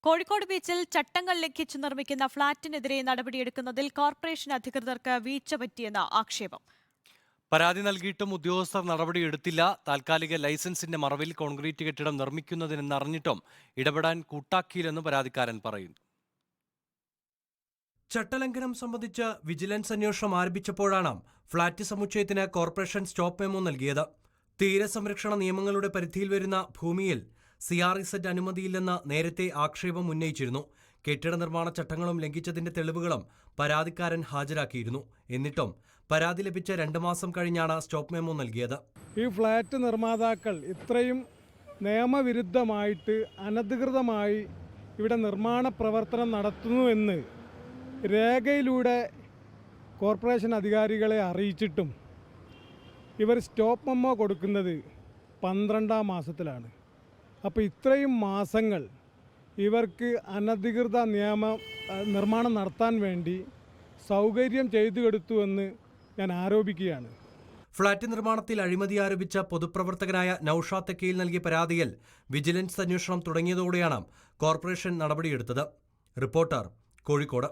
കോഴിക്കോട് ബീച്ചിൽ ചട്ടങ്ങൾ ലംഘിച്ച് നിർമ്മിക്കുന്ന ഫ്ളാറ്റിനെതിരെ നടപടിയെടുക്കുന്നതിൽ കോർപ്പറേഷൻ അധികൃതർക്ക് വീഴ്ച പറ്റിയെന്ന് ആക്ഷേപം. പരാതി നൽകിയിട്ടും ഉദ്യോഗസ്ഥർ നടപടിയെടുത്തില്ല. താൽക്കാലിക ലൈസൻസിന്റെ മറവിൽ കോൺക്രീറ്റ് കെട്ടിടം നിർമ്മിക്കുന്നതിനെന്നറിഞ്ഞിട്ടും ഇടപെടാൻ കൂട്ടാക്കിയില്ലെന്ന് പരാതിക്കാരൻ പറയുന്നു. ചട്ടലംഘനം സംബന്ധിച്ച് വിജിലൻസ് അന്വേഷണം ആരംഭിച്ചപ്പോഴാണ് ഫ്ളാറ്റ് സമുച്ചയത്തിന് കോർപ്പറേഷൻ സ്റ്റോപ്പ് മെമ്മോ നൽകിയത്. തീരസംരക്ഷണ നിയമങ്ങളുടെ പരിധിയിൽ വരുന്ന ഭൂമിയിൽ CRZ അനുമതിയില്ലെന്ന് നേരത്തെ ആക്ഷേപം ഉന്നയിച്ചിരുന്നു. കെട്ടിട നിർമ്മാണ ചട്ടങ്ങളും ലംഘിച്ചതിന്റെ തെളിവുകളും പരാതിക്കാരൻ ഹാജരാക്കിയിരുന്നു. എന്നിട്ടും പരാതി ലഭിച്ച 2 മാസം കഴിഞ്ഞാണ് സ്റ്റോപ്പ് മെമ്മോ നൽകിയത്. ഈ ഫ്ളാറ്റ് നിർമ്മാതാക്കൾ ഇത്രയും നിയമവിരുദ്ധമായിട്ട് അനധികൃതമായി ഇവിടെ നിർമ്മാണ പ്രവർത്തനം നടത്തുന്നുവെന്ന് രേഖയിലൂടെ കോർപ്പറേഷൻ അധികാരികളെ അറിയിച്ചിട്ടും ഇവർ സ്റ്റോപ്പ് മെമ്മോ കൊടുക്കുന്നത് 12-ാം മാസത്തിലാണ്. അപ്പോൾ ഇത്രയും മാസങ്ങൾ ഇവർക്ക് അനധികൃത നിർമ്മാണം നടത്താൻ വേണ്ടി സൗകര്യം ചെയ്തു കൊടുത്തുവെന്ന് ഞാൻ ആരോപിക്കുകയാണ്. ഫ്ളാറ്റ് നിർമ്മാണത്തിൽ അഴിമതി ആരോപിച്ച പൊതുപ്രവർത്തകനായ നൌഷാദ് തെക്കയിൽ നൽകിയ പരാതിയിൽ വിജിലൻസ് അന്വേഷണം തുടങ്ങിയതോടെയാണ് കോർപ്പറേഷൻ നടപടിയെടുത്തത്. റിപ്പോർട്ടർ, കോഴിക്കോട്.